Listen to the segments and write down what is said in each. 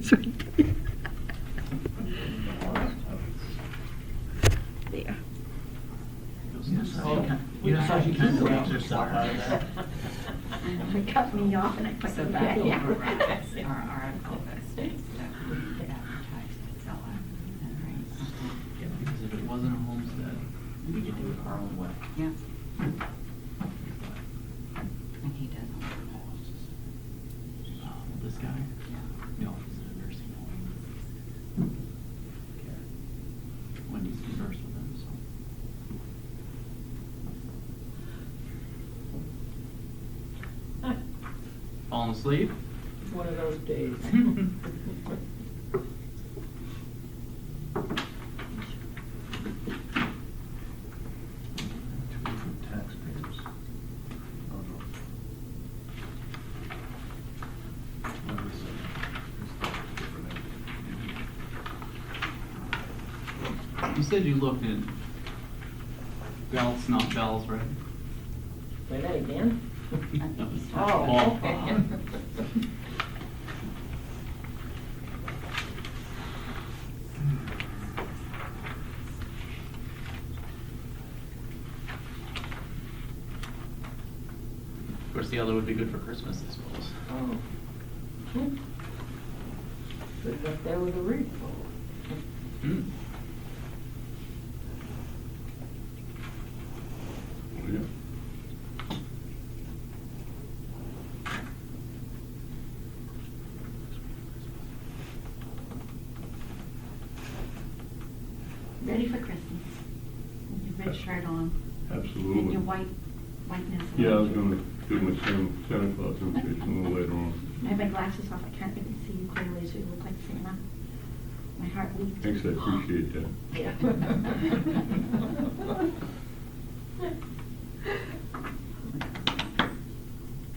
It's right there. There. You know how she kind of leaves herself out of that? They cut me off and I put So it that back. will Yeah. reference our article that states that we could advertise the seller and raise something. Yeah, because if it wasn't a homestead, we could do it our own way. Yeah. And he doesn't. This guy? Yeah. No, he's in a nursing home. Okay. Wendy's conversed with him, so. Falling asleep? One of those days. Taxpayers. Oh, no. What is it? You said you looked at belts, not bells, right? Say that again? I think he's Oh, Ball. okay. Of course, the other would be good for Christmas, I suppose. Oh. Good luck there with a wreath. Hmm. Yeah. Ready for Christmas. With your red shirt on. Absolutely. And your whiteness. Yeah, I was gonna do my Santa Claus imitation a little later on. I have my glasses off, I can't really see you clearly, so you look like Santa. My heart leaps. Thanks, I appreciate that. Yeah.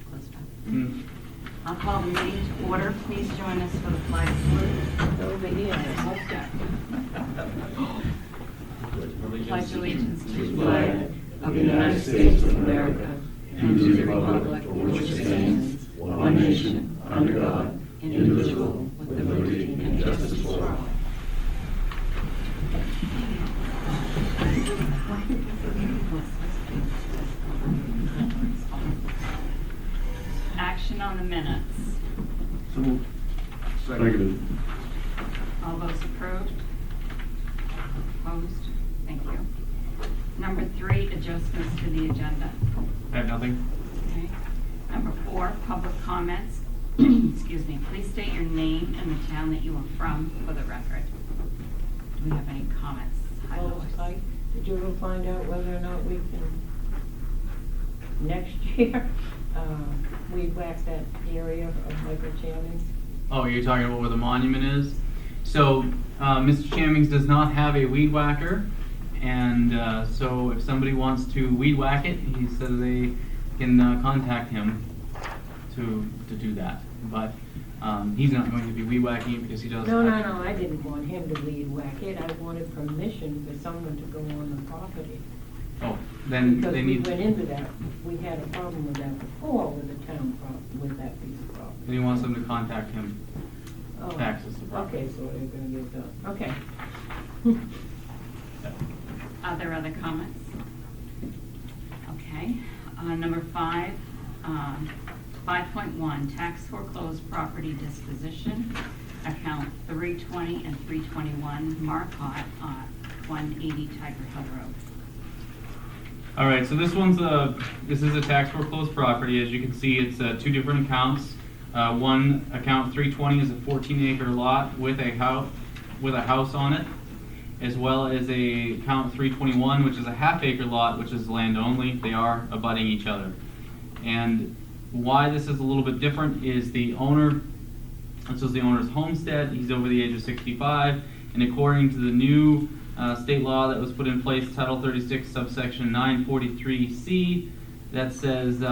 Close by. Hmm. I'll call the meeting to order. Please join us for the flag salute. Over here. Pledge allegiance to the flag of the United States of America and to the republic for which it stands, one nation, under God, indivisible, with liberty and justice for all. Action on the minutes. So moved. Seconded. All those approved? Opposed? Thank you. Number 3, adjustments to the agenda. I have nothing. Okay. Number 4, public comments. Excuse me, please state your name and the town that you are from for the record. Do we have any comments? Hi, Oh, Lois. Ike, did you ever find out whether or not we can, next year, weed whack that area of Michael Channing's? Oh, you're talking about where the monument is? So, Mr. Chamings does not have a weed whacker, and so if somebody wants to weed whack it, he says they can contact him to do that. But he's not going to be weed whacking it because he doesn't. No, I didn't want him to weed whack it, I wanted permission for someone to go on the property. Oh, then Because they we need. went into that, we had a problem with that before with the town with that piece of property. Then he wants them to contact him Oh, to access the property. okay, so they're gonna get done, okay. Are there other comments? Okay. Number 5, 5.1, tax foreclosed property disposition, account 320 and 321, Marcotte, 180 Tiger Hill Road. All right, so this is a tax foreclosed property. As you can see, it's 2 different accounts. One account 320 is a 14-acre lot with a house on it, as well as a account 321, which is a half-acre lot, which is land only. They are abutting each other. And why this is a little bit different is the owner. This is the owner's homestead. He's over the age of 65, and according to the new state law that was put in place, Title 36, subsection 943C, that says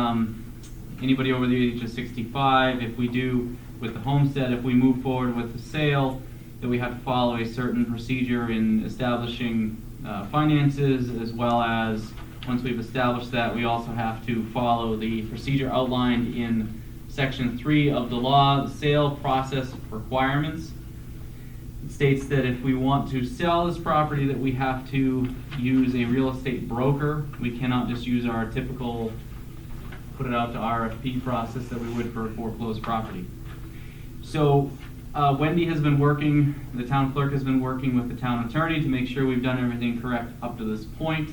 anybody over the age of 65, if we do with the homestead, if we move forward with the sale, that we have to follow a certain procedure in establishing finances, as well as once we've established that, we also have to follow the procedure outlined in Section 3 of the law, the sale process requirements. It states that if we want to sell this property, that we have to use a real estate broker. We cannot just use our typical put it out to RFP process that we would for a foreclosed property. So Wendy has been working, the town clerk has been working with the town attorney to make sure we've done everything correct up to this point.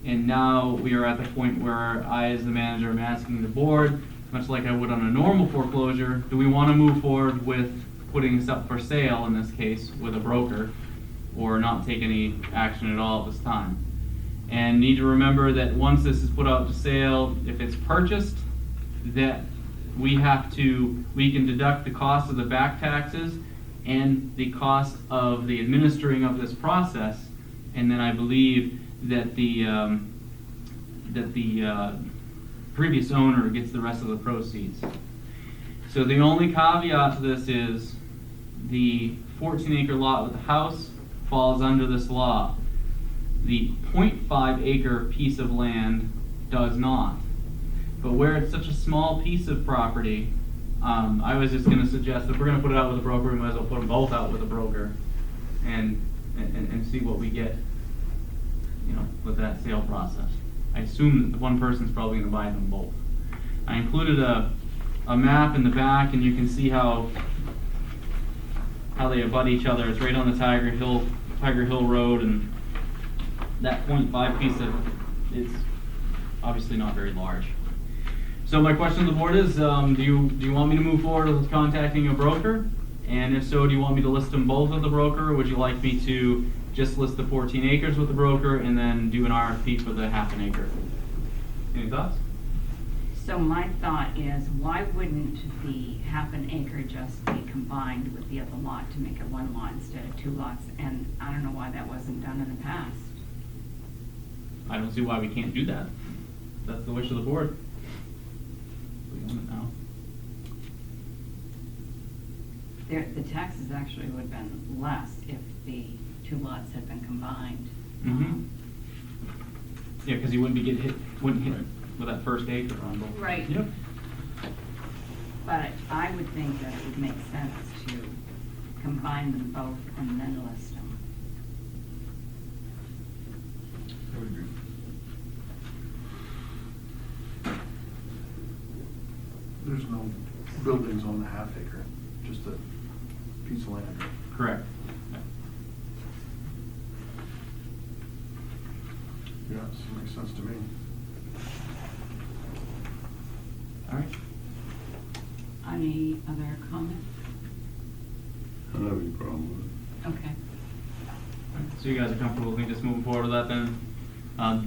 And now we are at the point where I, as the manager, am asking the board, much like I would on a normal foreclosure, do we want to move forward with putting this up for sale, in this case, with a broker, or not take any action at all at this time? And need to remember that once this is put out to sale, if it's purchased, that we can deduct the cost of the back taxes and the cost of the administering of this process, and then I believe that the previous owner gets the rest of the proceeds. So the only caveat to this is the 14-acre lot with the house falls under this law. The 0.5 acre piece of land does not. But where it's such a small piece of property, I was just going to suggest if we're going to put it out with a broker, we might as well put them both out with a broker and see what we get, with that sale process. I assume that the one person's probably going to buy them both. I included a map in the back, and you can see how they abut each other. It's right on the Tiger Hill Road, and that 0.5 piece it's obviously not very large. So my question to the board is, do you want me to move forward with contacting a broker? And if so, do you want me to list them both with the broker, or would you like me to just list the 14 acres with the broker and then do an RFP for the half an acre? Any thoughts? So my thought is, why wouldn't the half an acre just be combined with the other lot to make it one lot instead of two lots? And I don't know why that wasn't done in the past. I don't see why we can't do that. That's the wish of the board. We own it now. The taxes actually would have been less if the two lots had been combined. Mm-hmm. Yeah, because you wouldn't hit with that first acre on both. Right. Yep. But I would think that it would make sense to combine them both and then list them. I would agree. There's no buildings on the half acre, just a piece of land. Correct. Yeah, it makes sense to me. All right. Any other comments? I don't have any problem with it. Okay. So you guys are comfortable with me just moving forward with that then?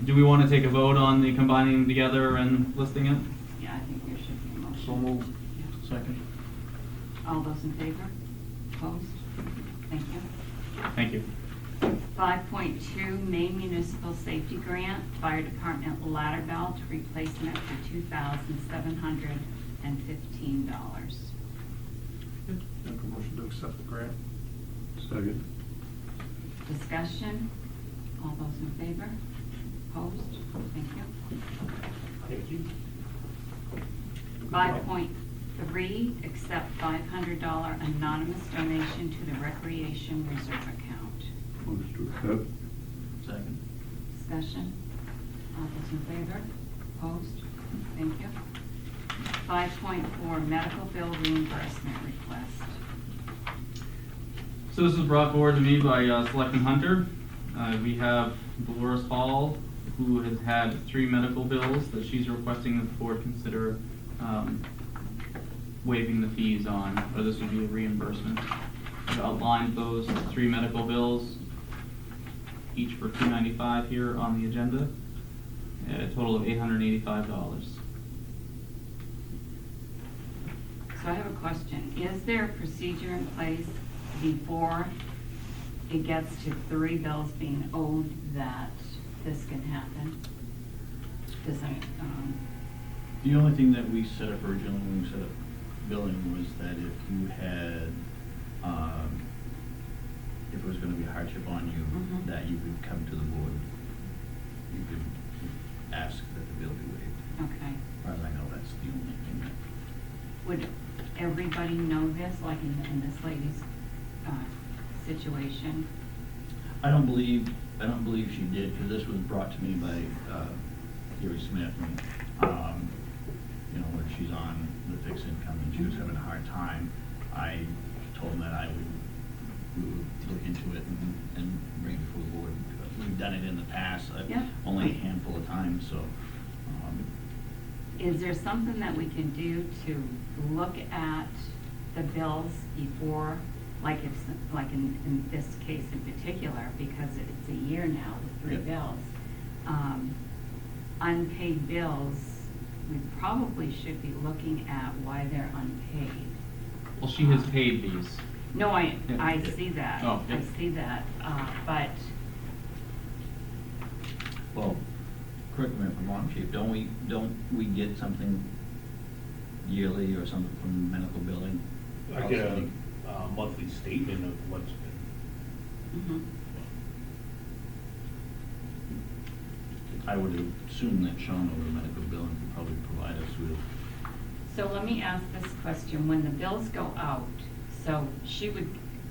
Do we want to take a vote on the combining them together and listing it? Yeah, I think there should be a motion. So moved. Yeah. Second. All those in favor? Opposed? Thank you. Thank you. 5.2, Maine Municipal Safety Grant, Fire Department ladder belt replacement for $2,715. Make a motion to accept the grant. Second. Discussion? All those in favor? Opposed? Thank you. Thank you. 5.3, accept $500 anonymous donation to the Recreation Reserve account. Motion to accept. Second. Discussion? All those in favor? Opposed? Thank you. 5.4, medical bill reimbursement request. So this was brought forward to me by Selectman Hunter. We have Dolores Hall, who has had 3 medical bills that she's requesting that the board consider waiving the fees on, or this would be a reimbursement. I've outlined those 3 medical bills, each for $295 here on the agenda, at a total of $885. So I have a question. Is there a procedure in place before it gets to 3 bills being owed that this can happen? Does that, The only thing that we set up originally when we set up billing was that if you had, if it was gonna be a hardship on you, Mhm. that you could come to the board. You could ask that the bill be waived. okay. As far as I know, that's the only thing that anybody know this, like in this lady's situation? I don't believe she did, because this was brought to me by Gary Smith, and, you know, where she's on the fixed income and she was having a hard time. I told him that we would look into it and bring it before the board. We've done it in the past, Yeah. only a handful of times, so. Is there something that we can do to look at the bills before, like if, like in this case in particular, because it's a year now with 3 Yep. bills. Unpaid bills, we probably should be looking at why they're unpaid. Well, she has paid these. No, I Yeah. see that. Oh, yeah. I see that, but Well, correct me if I'm wrong, Chief, don't we get something yearly or something from medical billing? I get a monthly statement of what's been. mhm. I would assume that Sean over medical billing could probably provide us with. So let me ask this question, when the bills go out, so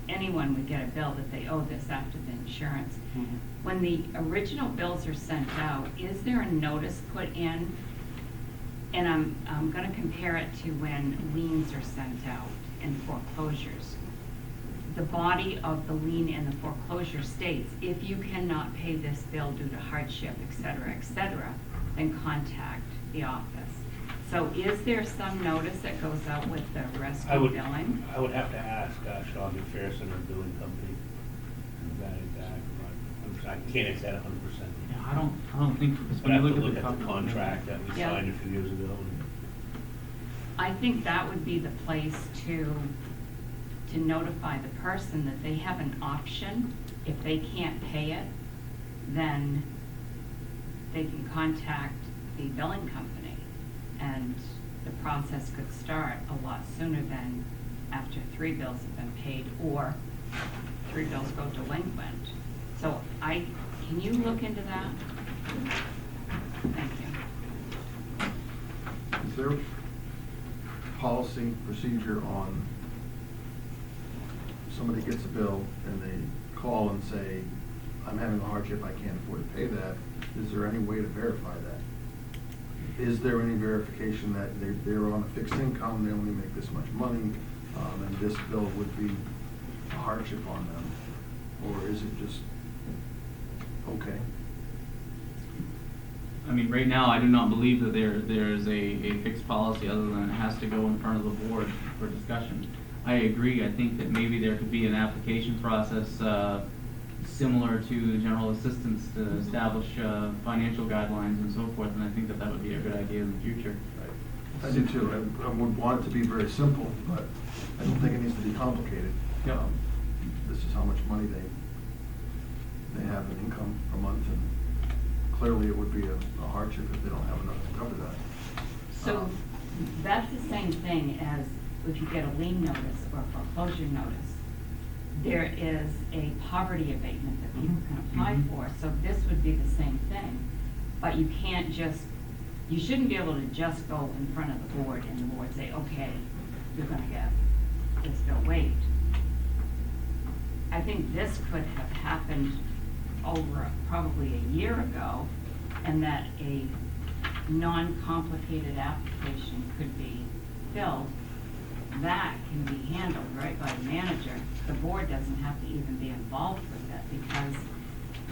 anyone would get a bill that they owe this after the insurance. When the original bills are sent out, is there a notice put in? And I'm gonna compare it to when liens are sent out in foreclosures. The body of the lien in the foreclosure states, if you cannot pay this bill due to hardship, et cetera, then contact the office. So is there some notice that goes out with the rest I of would billing? have to ask Sean McPherson, our billing company, that exact. I can't answer that 100%. Yeah, I don't think, because But when I you have to look look at at the copy- contract that we Yeah. signed a few years ago. I think that would be the place to notify the person that they have an option. If they can't pay it, then they can contact the billing company, and the process could start a lot sooner than after 3 bills have been paid, or 3 bills go delinquent. So can you look into that? Thank you. Is there policy, procedure on, somebody gets a bill and they call and say, I'm having a hardship, I can't afford to pay that, is there any way to verify that? Is there any verification that they're on a fixed income, they only make this much money, and this bill would be a hardship on them? Or is it just, okay? I mean, right now, I do not believe that there's a fixed policy other than it has to go in front of the board for discussion. I agree, I think that maybe there could be an application process similar to the general assistance to establish financial guidelines and so forth, and I think that would be a good idea in the future. I do too. I would want it to be very simple, but I don't think it needs to be complicated. Yep. This is how much money they have in income per month, and clearly it would be a hardship if they don't have enough to cover that. So that's the same thing as if you get a lien notice or a foreclosure notice. There is a poverty abatement that people can apply Mhm. for, so this would be the same thing. But you shouldn't be able to just go in front of the board and the board say, okay, you're gonna get this bill waived. I think this could have happened over probably a year ago, and that a non-complicated application could be filled. That can be handled right by the manager. The board doesn't have to even be involved with it, because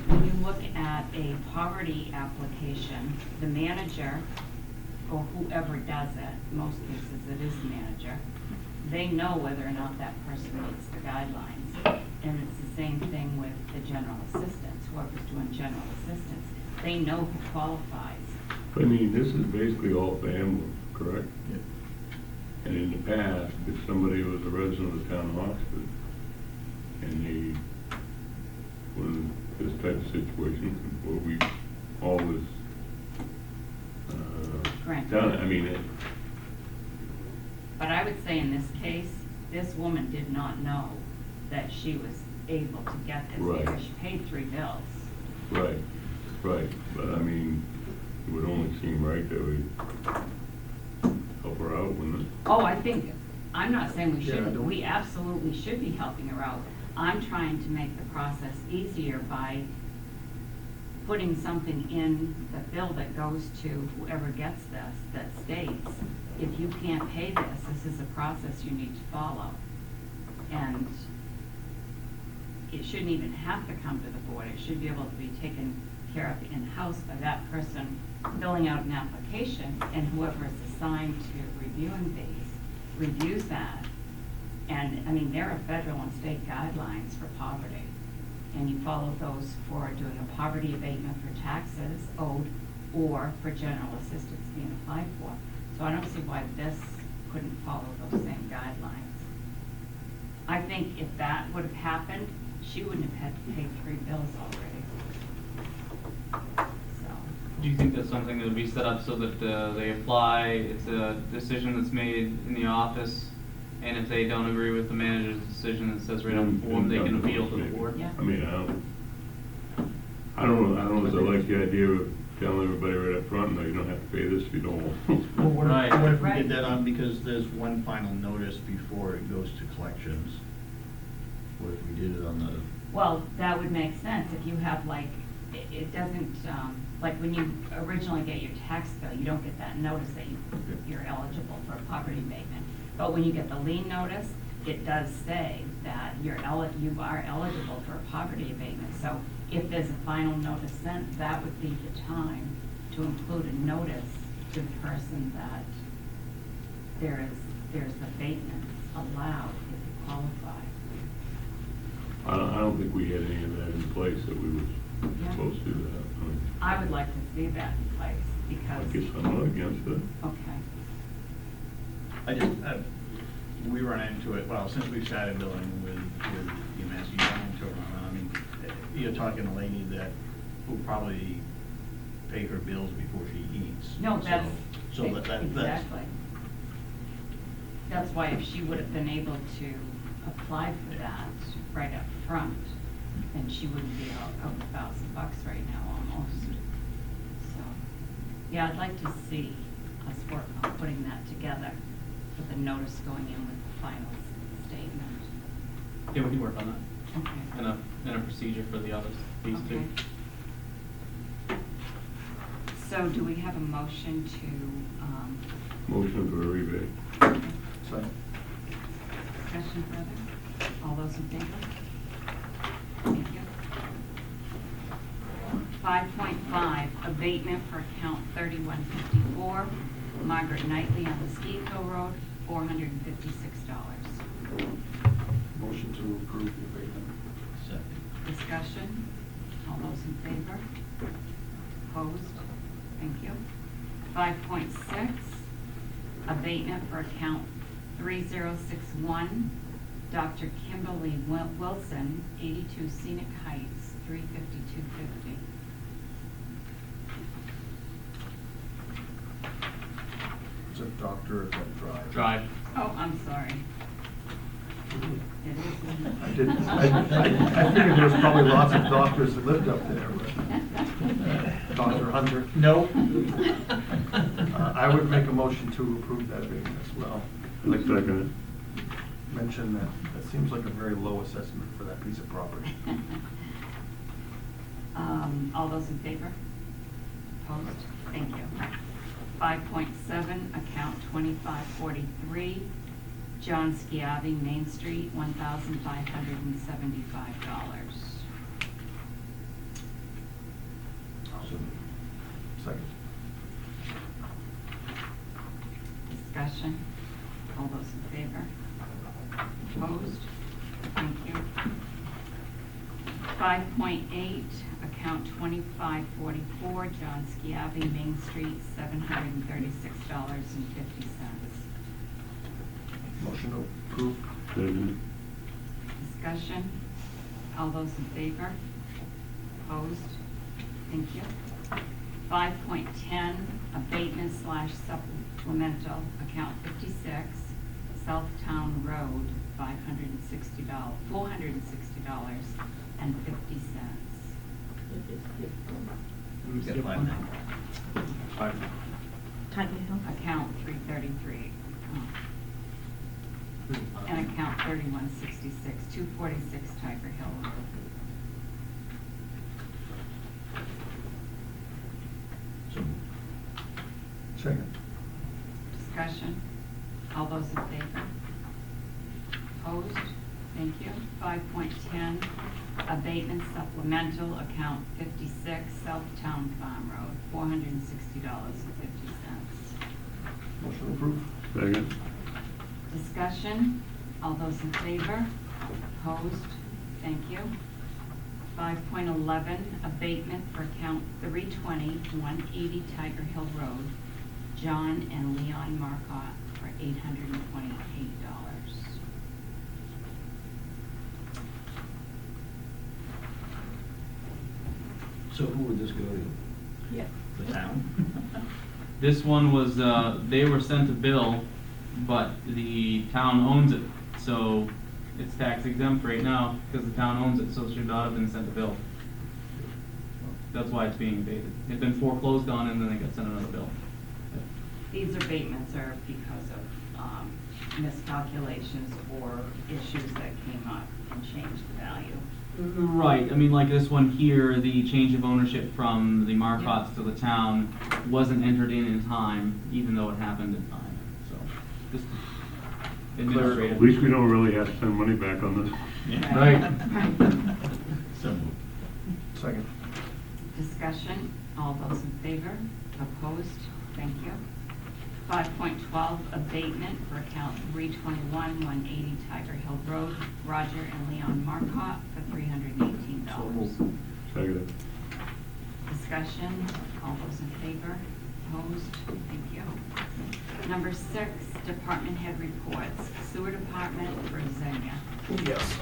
when you look at a poverty application, the manager, or whoever does it, in most cases it is the manager, they know whether or not that person meets the guidelines. And it's the same thing with the general assistants, whoever's doing general assistance. They know who qualifies. I mean, this is basically all family, correct? Yep. And in the past, if somebody was a resident of the town of Oxford, and they, when this type of situation, where we always, Granted. done it, I mean, But I would say in this case, this woman did not know that she was able to get this Right. because she paid 3 bills. right, but I mean, it would only seem right that we help her out, wouldn't it? Oh, I think I'm not saying we Yeah, shouldn't, don't- we absolutely should be helping her out. I'm trying to make the process easier by putting something in the bill that goes to whoever gets this, that states, if you can't pay this is a process you need to follow. And it shouldn't even have to come to the board, it should be able to be taken care of in-house by that person filling out an application, and whoever is assigned to reviewing these, reviews that. And, I mean, there are federal and state guidelines for poverty, and you follow those for doing a poverty abatement for taxes owed or for general assistance being applied for. So I don't see why this couldn't follow those same guidelines. I think if that would have happened, she wouldn't have had to pay 3 bills already. So, Do you think that's something that would be set up so that they apply, it's a decision that's made in the office, and if they don't agree with the manager's decision that says right on the form, they can appeal to the board? Yeah. I mean, I don't know if I like the idea of telling everybody right up front, no, you don't have to pay this if you don't want. Well, what Right. if, what if we Right. did that on, because there's one final notice before it goes to collections? What if we did it on the, well, that would make sense if you have like, it doesn't, like when you originally get your tax bill, you don't get that notice that you're eligible for a poverty abatement. But when you get the lien notice, it does say that you are eligible for a poverty abatement. So if there's a final notice sent, that would be the time to include a notice to the person that there's abatements allowed if you qualify. I don't think we had any of that in place that we were Yeah. supposed to do that. I would like to see that in place I because. guess I'm not against it. Okay. I just, we run into it, well, since we've started billing with M.R.S.A, you run into it, I mean, you're talking a lady that will probably pay her bills before she eats. No, that's, So that's. exactly. That's why if she would have been able to apply for that right up front, then she wouldn't be out $1,000 right now almost. So, yeah, I'd like to see us work on putting that together with the notice going in with the final statement. Yeah, we can work on that, Okay. and a procedure for the others, these two. Okay. So do we have a motion to, Motion for a rebate. Second. discussion further? All those in favor? Thank you. 5.5, abatement for account 3154, Margaret Knightley on Mesquite Hill Road, $456. Motion to approve the abatement. Second. Discussion? All those in favor? Opposed? Thank you. 5.6, abatement for account 3061, Dr. Kimberly Wilson, 82 Scenic Heights, $352.50. Is it doctor or is that drive? Drive. Oh, I'm sorry. It is. I didn't, I figured there was probably lots of doctors that lived up there, but Dr. Hunter. No. I would make a motion to approve that abatement as well. I second Mention that that seems like a very low assessment for that piece of property. All those in favor? Opposed? Thank you. 5.7, account 2543, John Schiavi, Main Street, $1,575. Second. Discussion? All those in favor? Opposed? Thank you. 5.8, account 2544, John Schiavi, Main Street, $736.50. Motion to approve. it. Second. Discussion? All those in favor? Opposed? Thank you. 5.10, abatement / supplemental, account 56, Southtown Road, $460.50. Get 5 now. Tiger Hill. Account 333. 3166, 246 Tiger Hill Road. So, Second. Discussion. All those in favor? Opposed? Thank you. 5.10, abatement supplemental, account 56, Southtown Farm Road, $460.50. Motion approved. Second. Discussion. All those in favor? Opposed? Thank you. 5.11, abatement for account 320, 180 Tiger Hill Road, John and Leon Marcotte for $828. so who would this go to? Yeah. The town? This one was, they were sent a bill, but the town owns it, so it's tax exempt right now, because the town owns it, so it should not have been sent a bill. That's why it's being abated. It'd been foreclosed on, and then they got sent another bill. These abatements are because of miscalculations or issues that came up and changed the value. Right, I mean, like this one here, the change of ownership from the Marcotts to the town wasn't entered in time, even though it happened in time, so. Just At administrative. least we don't really have to send money back on this. Yeah. Right. So moved. Second. Discussion, all those in favor? Opposed? Thank you. 5.12, abatement for account 321, 180 Tiger Hill Road, Roger and Leon Marcotte for $318. Second. Discussion, all those in favor? Opposed? Thank you. Number 6, department head reports. Sewer department for Xenia. Yes,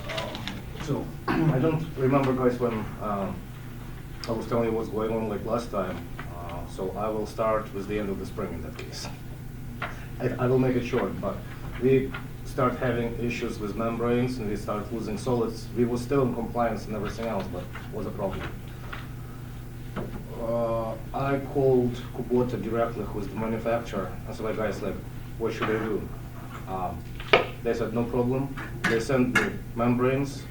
so, I don't remember, guys, when I was telling you what's going on like last time, so I will start with the end of the spring in that case. I will make it short, but we start having issues with membranes and we start losing solids. We were still in compliance and everything else, but was a problem. I called Kubota directly, who's the manufacturer, and said, like, guys, like, what should I do? They said, no problem. They sent the membranes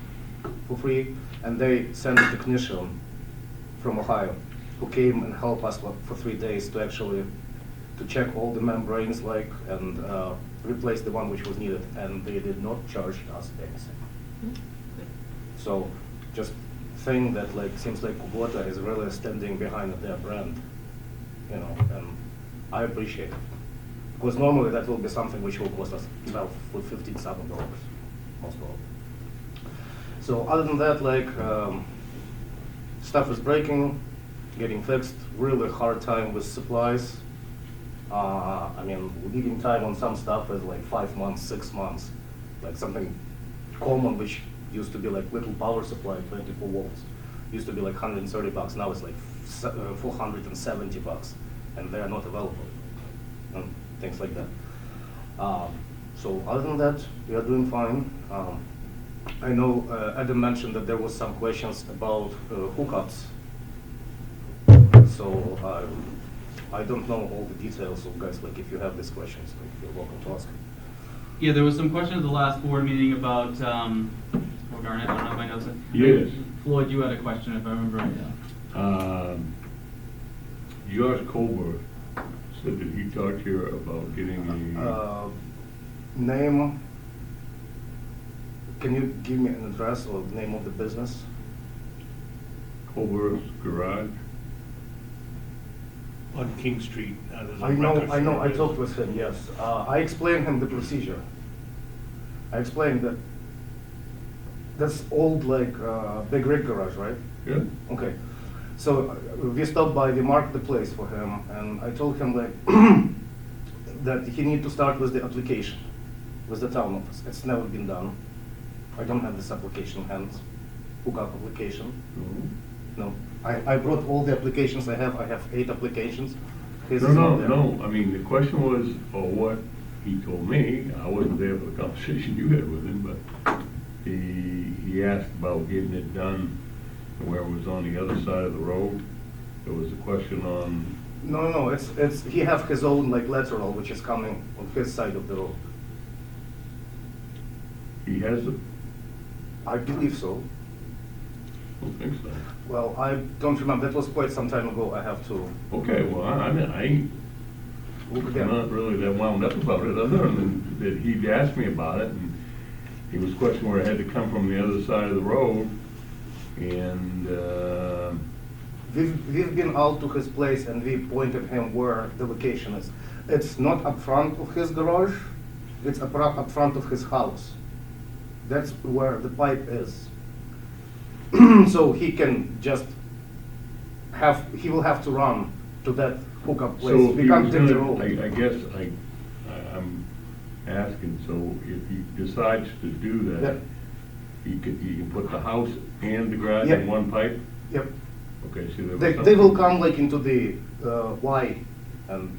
for free, and they sent a technician from Ohio who came and helped us for 3 days to actually to check all the membranes, like, and replace the one which was needed, and they did not charge us anything. So, just thing that like seems like Kubota is really standing behind their brand, you know, and I appreciate it. Because normally that will be something which will cost us $12,000 or $15,000, most probably. So other than that, like, stuff is breaking, getting fixed, really hard time with supplies. I mean, leading time on some stuff is like 5 months, 6 months. Like something common which used to be like little power supply, 24 volts, used to be like $130, now it's like $470, and they are not available, and things like that. So other than that, we are doing fine. I know Adam mentioned that there was some questions about hookups. So I don't know all the details, so guys, like if you have these questions, like, you're welcome to ask. Yeah, there was some questions at the last board meeting about, oh darn it, I don't know if I know something. Yes. Floyd, you had a question, if I remember right. Josh Colbert said that he talked to you about getting a, Name, can you give me an address or name of the business? Colbert's Garage. On King Street, there's a I know, record store. I talked with him, yes. I explained him the procedure. I explained that that's old, like, big rig garage, right? Yeah. Okay, so we stopped by the marketplace for him, and I told him like that he need to start with the application, with the town office. It's never been done. I don't have this application hands, hookup application. No, I brought all the applications I have. I have 8 applications. His is not there. No, I mean, the question was, or what he told me, I wasn't there for the conversation you had with him, but he asked about getting it done where it was on the other side of the road. There was a question on, No, it's he have his own like lateral which is coming on his side of the road. He has it? I believe so. I don't think so. Well, I don't remember, that was quite some time ago, I have to Okay, well, I mean, I ain't look I'm again. not really that wound up about it, other than that he'd asked me about it, and he was questioning where it had to come from the other side of the road, and, We've been out to his place and we pointed him where the location is. It's not up front of his garage, it's up front of his house. That's where the pipe is. So he can just he will have to run to that hookup place. so We he can't was dig the gonna, road. I guess, I'm asking, so if he decides to do that, Yep. he can put the house and the garage Yep. in one pipe? Yep. Okay, see, there was They something- will come like into the Y and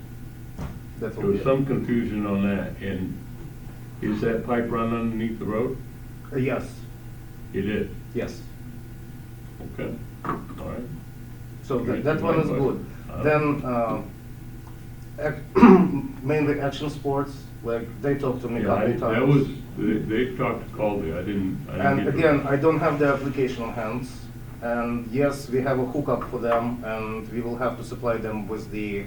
that There will be was it. some confusion on that, and is that pipe run underneath the road? Yes, It is, yes. okay, all right. So Okay, that one is my good. question. Then, mainly action sports, like they talked to me a Yeah, couple times. that was, they talked to Caldy, I didn't And get to- again, I don't have the application on hand. And yes, we have a hookup for them and we will have to supply them with the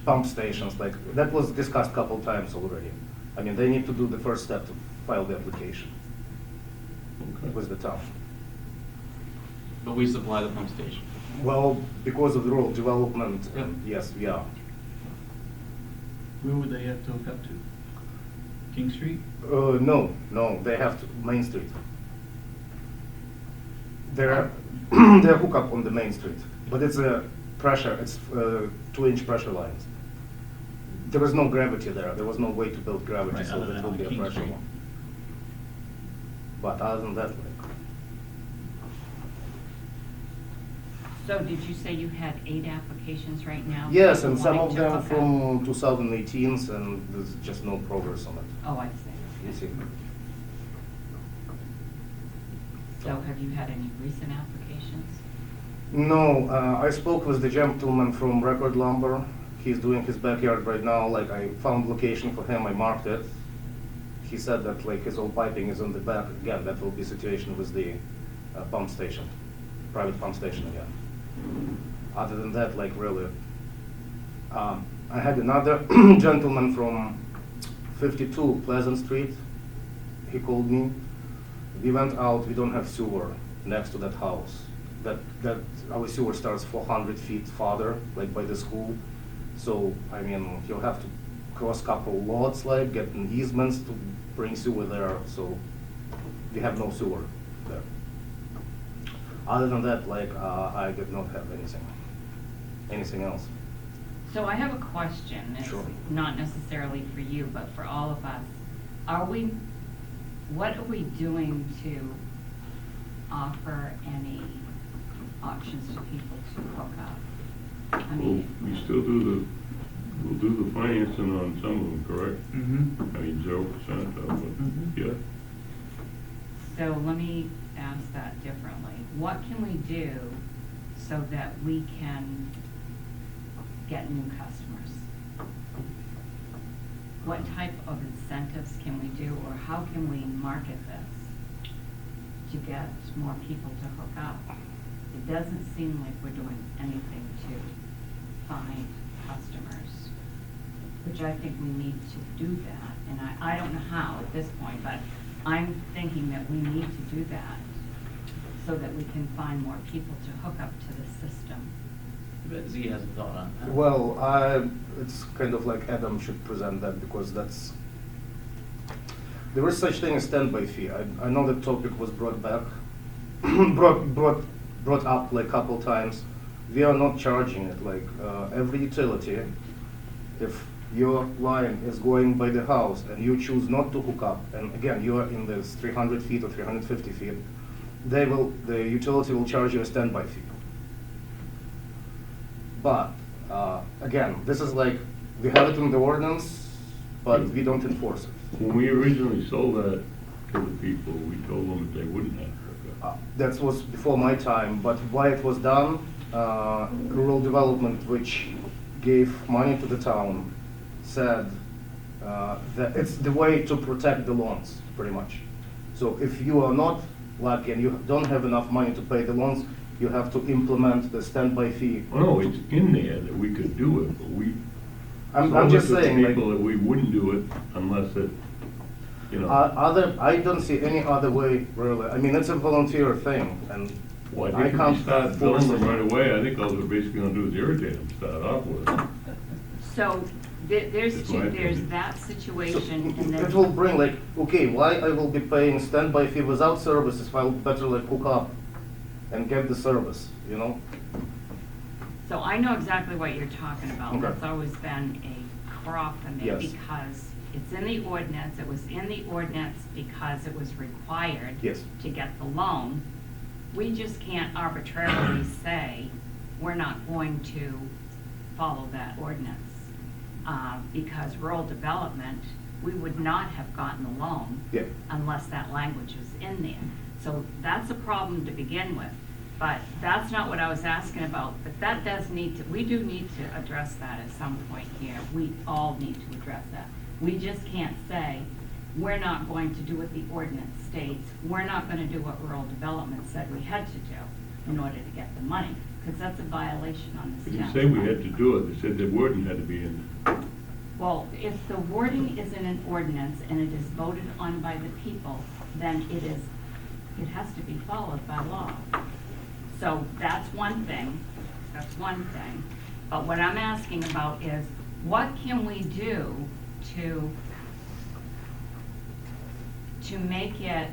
pump stations. Like, that was discussed a couple times already. I mean, they need to do the first step to file the application Okay. with the town. But we supply the pump station. Well, because of the rural development, Yep. yes, we are. Where would they have to hook up to? King Street? No, they have to, Main Street. They're hook up on the Main Street, but it's a pressure, it's 2-inch pressure lines. There was no gravity there, there was no way to build gravity, Right, so other that than will on be a King pressure Street. one. But other than that, like, So did you say you had 8 applications right now? yes, and some Wanting of to them hook up? from 2018, and there's just no progress on it. Oh, I see. You see. So have you had any recent applications? No, I spoke with the gentleman from Record Lumber. He's doing his backyard right now. Like, I found location for him, I marked it. He said that like his old piping is on the back. Again, that will be situation with the pump station, private pump station again. Other than that, like really, I had another gentleman from 52 Pleasant Street. He called me. We went out, we don't have sewer next to that house. That our sewer starts 400 feet farther, like by the school. So, I mean, you'll have to cross couple lots, like get an easements to bring sewer there, so we have no sewer there. Other than that, like, I did not have anything else. So I have a question. It's Sure. not necessarily for you, but for all of us. What are we doing to offer any options to people to hook up? I Well, mean, we still we'll do the financing on some of them, correct? Mm-hmm. I mean, 0%, but, yeah. so let me ask that differently. What can we do so that we can get new customers? What type of incentives can we do, or how can we market this to get more people to hook up? It doesn't seem like we're doing anything to find customers, which I think we need to do that. And I don't know how at this point, but I'm thinking that we need to do that so that we can find more people to hook up to the system. But Z has a thought on that. Well, it's kind of like Adam should present that because there is such thing as standby fee. I know the topic was brought back, brought up like a couple times. We are not charging it. Like every utility, if your line is going by the house and you choose not to hook up, and again you are in this 300 feet or 350 feet, the utility will charge you a standby fee. But again, this is like we have it in the ordinance, but we don't enforce it. When we originally sold that to the people, we told them that they wouldn't have to hook up. That was before my time, but why it was done, rural development, which gave money to the town, said it's the way to protect the loans, pretty much. So if you are not lucky and you don't have enough money to pay the loans, you have to implement the standby fee. Well, no, it's in there that we could do it, but we. I'm just told saying, like, people that we wouldn't do it unless it, you know. I don't see any other way, really. I mean, it's a volunteer thing, and Well, I I think if can't we start force billing them it. right away, I think all we're basically gonna do is irritate them, start off with it. So there's That's two, my there's opinion. that So situation and then. it will bring like, okay, why I will be paying standby fee without services if I would better like hook up and get the service, you know? So I know exactly what you're talking about. Okay. That's always been a craw for me Yes. because it's in the ordinance. It was in the ordinance because it was required Yes. to get the loan. We just can't arbitrarily say, we're not going to follow that ordinance. Because rural development, we would not have gotten the loan Yeah. unless that language was in there. So that's a problem to begin with. But that's not what I was asking about, but that does need to, we do need to address that at some point here. We all need to address that. We just can't say, we're not going to do what the ordinance states, we're not gonna do what rural development said we had to do in order to get the money, because that's a violation on They the didn't statute. say we had to do it, they said the wording had to be in there. Well, if the wording is in an ordinance and it is voted on by the people, then it has to be followed by law. So that's one thing, But what I'm asking about is, what can we do to make it,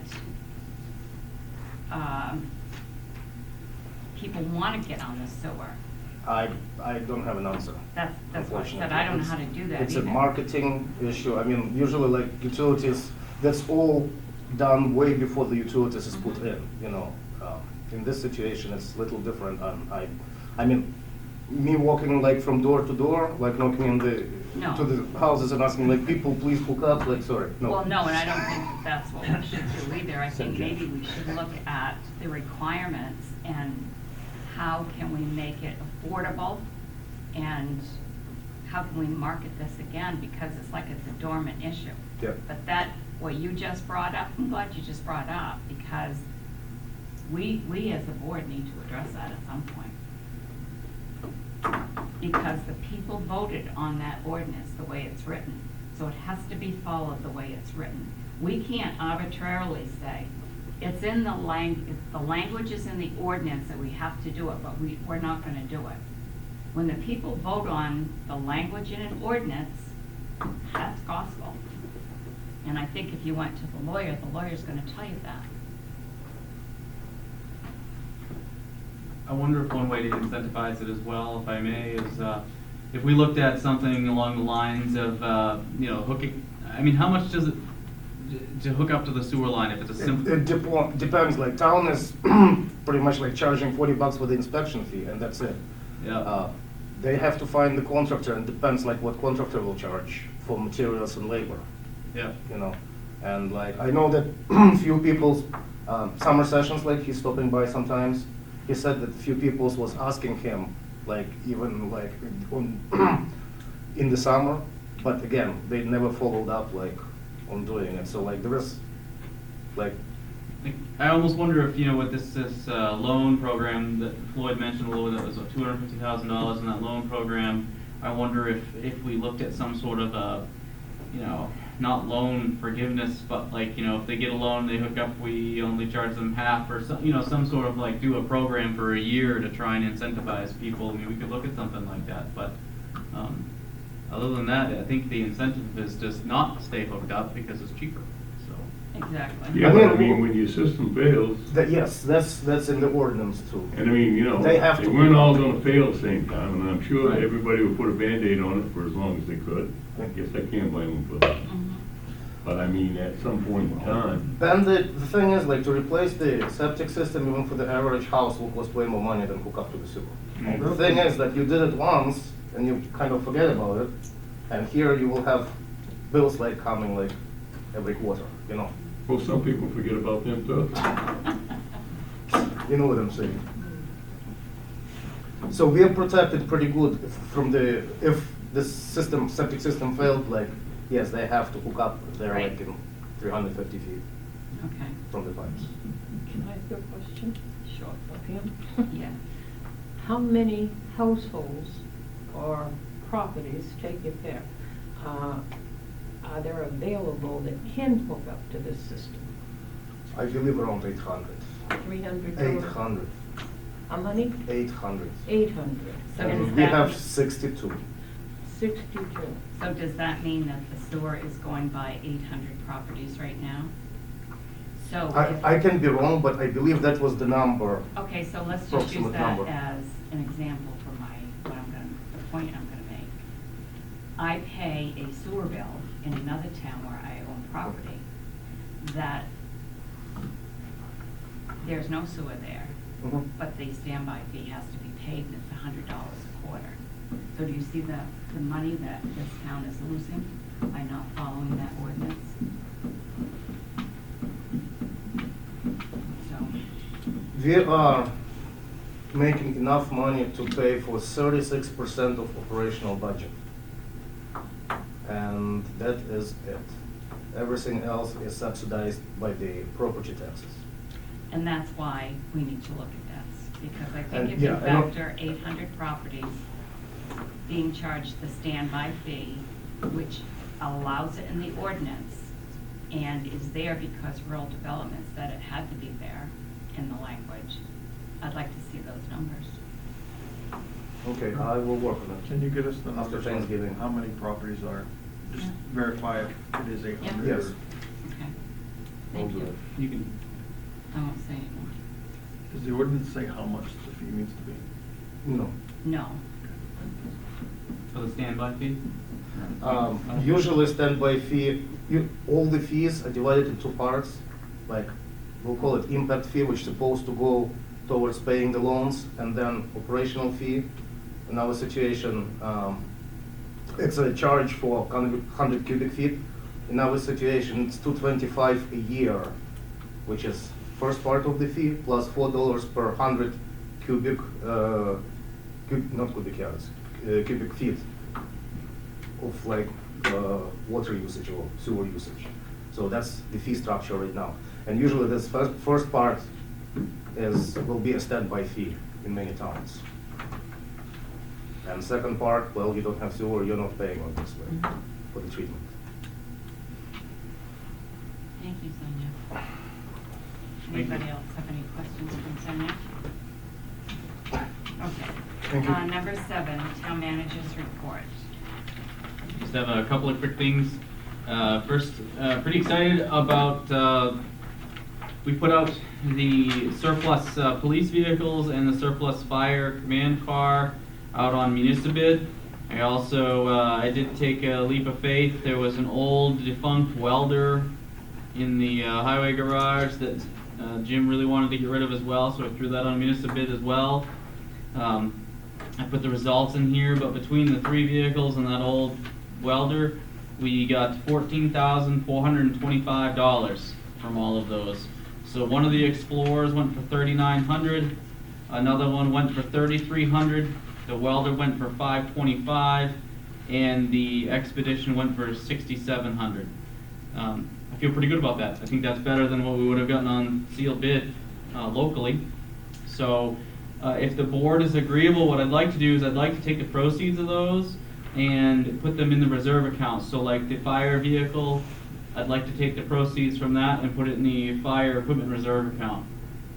people want to get on the sewer? I don't have an answer. That's what I Unfortunately. said, I don't know how to do that It's a either. marketing issue. I mean, usually like utilities, that's all done way before the utilities is put in, you know. In this situation, it's a little different. I mean, me walking like from door to door, like knocking in No. to the houses and asking like, people, please hook up, like, sorry, no. Well, no, and I don't think that that's what we should do either. I think maybe we should look at the requirements and how can we make it affordable? And how can we market this again? Because it's like it's a dormant issue. Yep. But that, what you just brought up, I'm glad you just brought up, because we as a board need to address that at some point. Because the people voted on that ordinance the way it's written, so it has to be followed the way it's written. We can't arbitrarily say, it's in the language is in the ordinance that we have to do it, but we're not gonna do it. When the people vote on the language in an ordinance, that's gospel. And I think if you went to the lawyer's gonna tell you that. I wonder if one way to incentivize it as well, if I may, is if we looked at something along the lines of, hooking, I mean, how much does it to hook up to the sewer line if it's a simple? It depends, like town is pretty much like charging $40 for the inspection fee, and that's it. Yeah. They have to find the contractor, and depends like what contractor will charge for materials and labor, Yeah. you know. And like, I know that few people's, summer sessions, like he's stopping by sometimes, he said that few people's was asking him, like even like in the summer, but again, they never followed up like on doing it, so like there is, like, I almost wonder if, with this loan program that Floyd mentioned, a little that was $250,000 in that loan program, I wonder if we looked at some sort of a, not loan forgiveness, but like, if they get a loan, they hook up, we only charge them half, or some sort of like do a program for a year to try and incentivize people. I mean, we could look at something like that, but other than that, I think the incentive is just not stay hooked up because it's cheaper, so. Exactly. Yeah, but I mean, when your system fails, yes, that's in the ordinance too. and I mean, They have to- weren't all gonna fail at the same time, and I'm sure Right. everybody would put a Band-Aid on it for as long as they could. I guess I can't blame them for that. Mhm. But I mean, at some point in time, Then the thing is, like, to replace the septic system, even for the average house, will cost way more money than hook up to the sewer. And the thing is that you did it once, and you kind of forget about it, and here you will have bills like coming like every quarter, you know? well, some people forget about them too. You know what I'm saying? So we are protected pretty good from if the septic system failed, like, Yes, they have to hook up. They're Right. like in 350 feet Okay, from the pipes. Can I ask you a question? sure. Of him? Yeah. How many households or properties, take your pick, are there available that can hook up to this system? I believe around 800. 300? 800. How many? 800. 800. So And does we that have mean- 62. 62. So does that mean that the sewer is going by 800 properties right now? So. if- I can be wrong, but I believe that was the number. Okay, so let's just use Approximate that number. as an example for the point I'm gonna make. I pay a sewer bill in another town where I own property that there's no sewer there, Mhm. but the standby fee has to be paid, and it's $100 a quarter. So do you see the money that this town is losing by not following that ordinance? So, We are making enough money to pay for 36% of operational budget. And that is it. Everything else is subsidized by the property taxes. and that's why we need to look at this, because I And, think if you yeah, I don't- factor 800 properties being charged the standby fee, which allows it in the ordinance, and is there because rural development said it had to be there in the language, I'd like to see those numbers. Okay, I will work on it. Can you get us the After numbers on Thanksgiving. how many properties are? Just Yeah. verify if it is 800. Yeah. Yes. Okay. We'll Thank do you. it. You can, I won't say anymore. Does the ordinance say how much the fee needs to be? No. No. for the standby fee? Usually standby fee, all the fees are divided into parts, like we'll call it impact fee, which is supposed to go towards paying the loans, and then operational fee. In our situation, it's a charge for 100 cubic feet. In our situation, it's $225 a year, which is first part of the fee, plus $4 per 100 cubic, not cubic yards, cubic feet of like water usage or sewer usage. So that's the fee structure right now. And usually this first part will be a standby fee in many towns. And second part, well, you don't have sewer, you're not paying obviously for the treatment. Thank you, Sonia. Thank you. Anybody else have any questions from Sonia? Okay. Thank you. Number 7, town manager's report. Just have a couple of quick things. First, pretty excited about, we put out the surplus police vehicles and the surplus fire command car out on Municipid. I also, I did take a leap of faith. There was an old defunct welder in the highway garage that Jim really wanted to get rid of as well, so I threw that on Municipid as well. I put the results in here, but between the 3 vehicles and that old welder, we got $14,425 from all of those. So one of the Explorers went for $3,900, another one went for $3,300, the welder went for $525, and the Expedition went for $6,700. I feel pretty good about that. I think that's better than what we would have gotten on sealed bid locally. So if the board is agreeable, what I'd like to do is I'd like to take the proceeds of those and put them in the reserve account. So like the fire vehicle, I'd like to take the proceeds from that and put it in the fire equipment reserve account,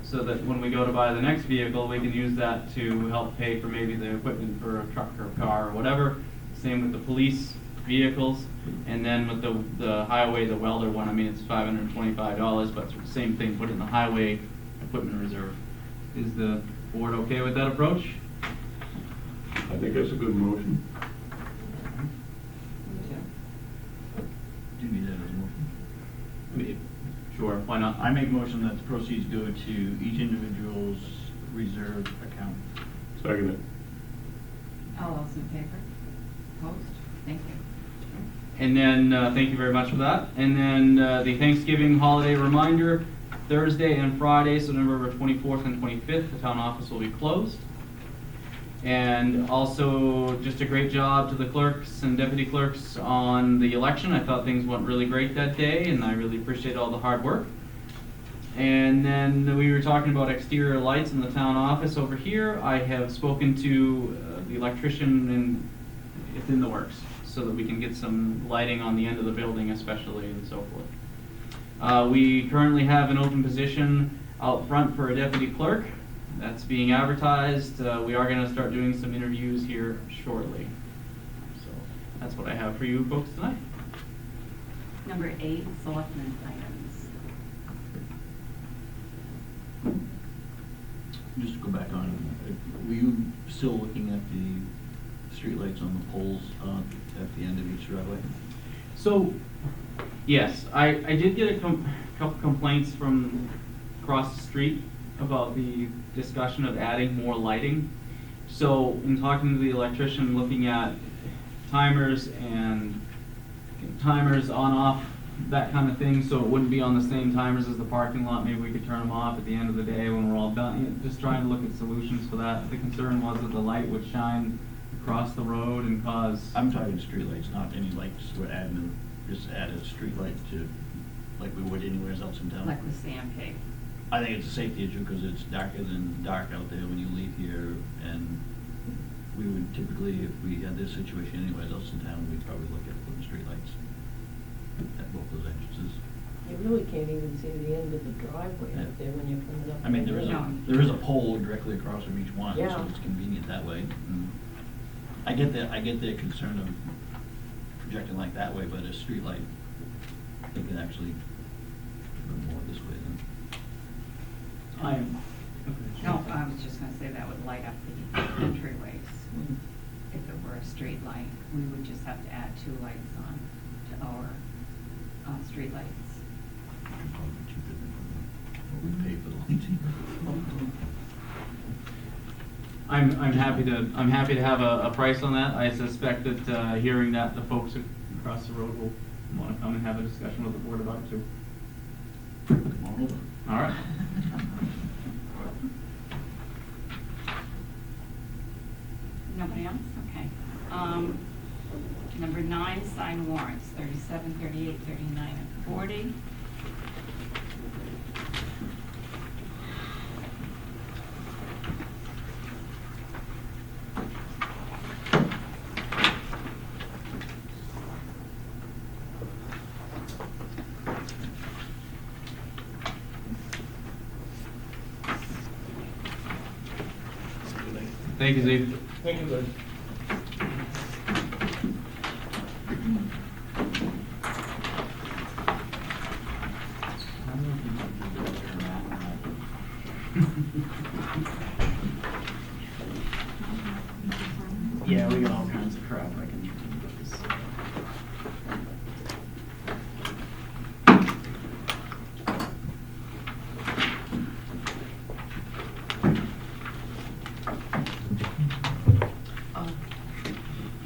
so that when we go to buy the next vehicle, we can use that to help pay for maybe the equipment for a truck or a car or whatever. Same with the police vehicles, and then with the highway, the welder one, I mean, it's $525, but it's the same thing, put it in the highway equipment reserve. Is the board okay with that approach? I think that's a good motion. Do you need that as a motion? Sure, why not? I make motion that the proceeds go to each individual's reserve account. Second it. All those in favor? Opposed? Thank you. And then, thank you very much for that. And then the Thanksgiving holiday reminder, Thursday and Friday, so November 24th and 25th, the town office will be closed. And also, just a great job to the clerks and deputy clerks on the election. I thought things went really great that day, and I really appreciate all the hard work. And then we were talking about exterior lights in the town office over here. I have spoken to the electrician, and it's in the works, so that we can get some lighting on the end of the building especially, and so forth. We currently have an open position out front for a deputy clerk. That's being advertised. We are going to start doing some interviews here shortly. So that's what I have for you folks tonight. Number 8, Selectmen Items. Just to go back on, were you still looking at the streetlights on the poles at the end of each driveway? So, yes, I did get a couple complaints from across the street about the discussion of adding more lighting. So, in talking to the electrician, looking at timers and timers on off, that kind of thing, so it wouldn't be on the same timers as the parking lot. Maybe we could turn them off at the end of the day when we're all done. You know, just trying to look at solutions for that. The concern was that the light would shine across the road and cause. I'm talking streetlights, not any lights. We're adding, just add a streetlight to, like we would anywhere else in town. Like with Sandpig. I think it's a safety issue because it's darker than dark out there when you leave here, and we would typically, if we had this situation anywhere else in town, we'd probably look at putting streetlights at both those entrances. You really can't even see the end of the driveway out there when you're coming up. I mean, there is a pole directly across from each one, Yeah. so it's convenient that way. I get the concern of projecting like that way, but a streetlight, they can actually run more this way than. No, I was just gonna say that would light up the entryways. If it were a street light, we would just have to add 2 lights on to our street lights. Probably cheaper than what we pay for the lighting. I'm happy to have a price on that. I suspect that hearing that, the folks across the road will want to come and have a discussion with the board about it too. Come on over. All right. Nobody else? Okay. Number 9, sign warrants, 37, 38, 39, and 40. Thank you, Zeke. Thank you, guys. Yeah, we got all kinds of crap I can use.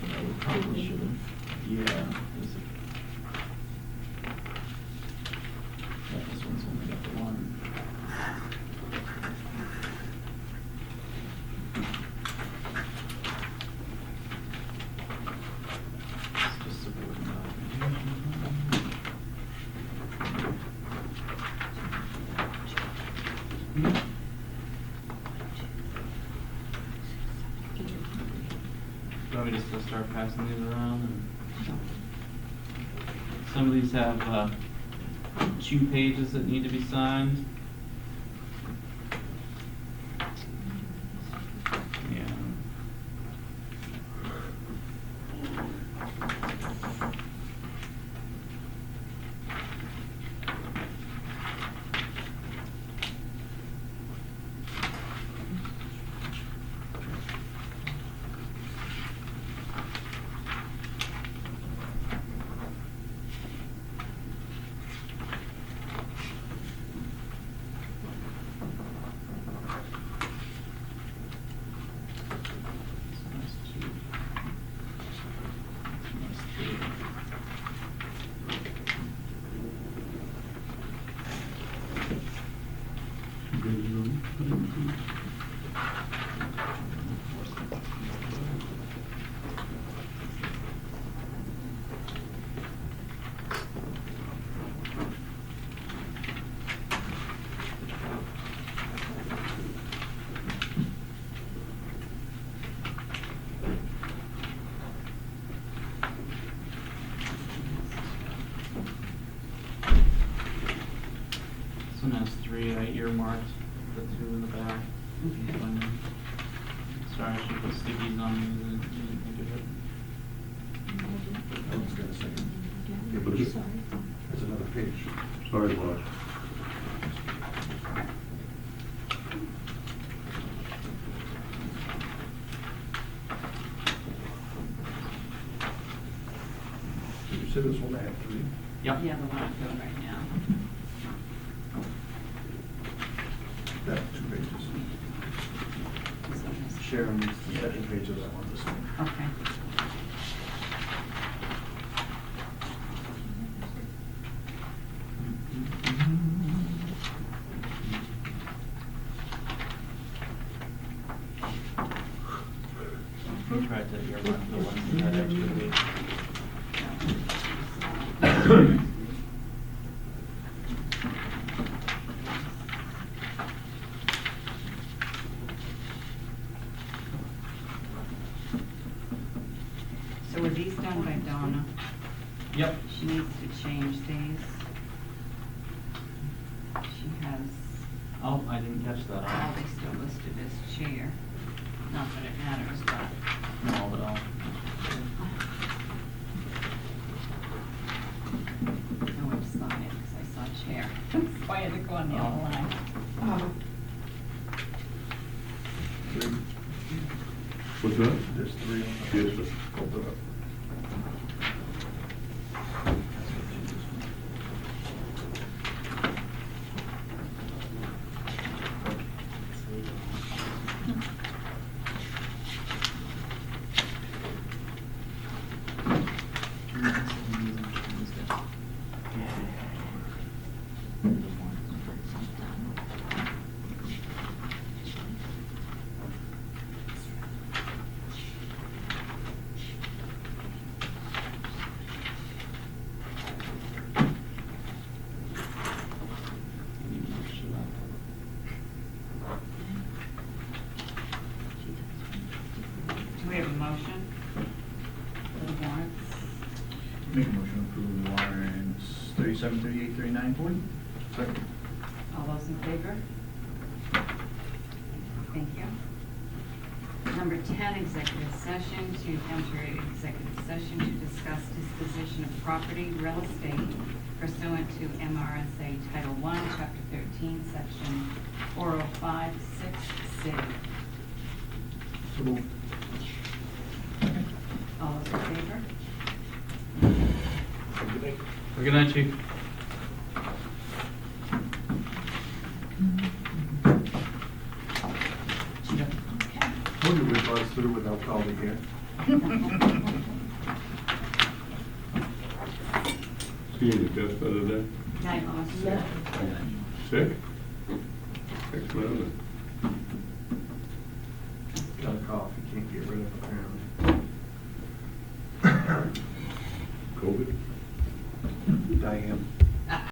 Yeah, we probably should have. Yeah. This one's only got the one. It's just supporting documentation. Want me just to start passing these around? And some of these have 2 pages that need to be signed. Yeah. marked, the two in the back. If you find them. Sorry, I should put stickies on these. I didn't think of it. I was gonna say. Yeah, but it's- Sorry. There's another page. Sorry, Bob. You said this one I have three? Yep. Yeah, the one I'm doing right now. That, 2 pages. This one is- Sharon needs the second page of that one, this one. Okay. We tried to earmark the ones that had extra weight. So were these done by Donna? Yep. She needs to change these. She has, Oh, I didn't catch that. all they still listed as chair. Not that it matters, but. No, but I'll. I went to sign it because I saw chair. So I had to go on the other line. Three. What's that? There's 3 on Yes, sir. Open up. Do we have a motion for the warrants? Make a motion to approve the warrants 37, 38, 39, 40. Second. All those in favor? Thank you. Number 10, executive session, to enter executive session to discuss disposition of property, real estate pursuant to M.R.S.A. Title I, Chapter 13, Section 4056C. So moved. All those in favor? Good night, Chief. Told you we'd buzz through without calling here. Seeing the test better there? Night, boss. Yeah. Sick? Excellent.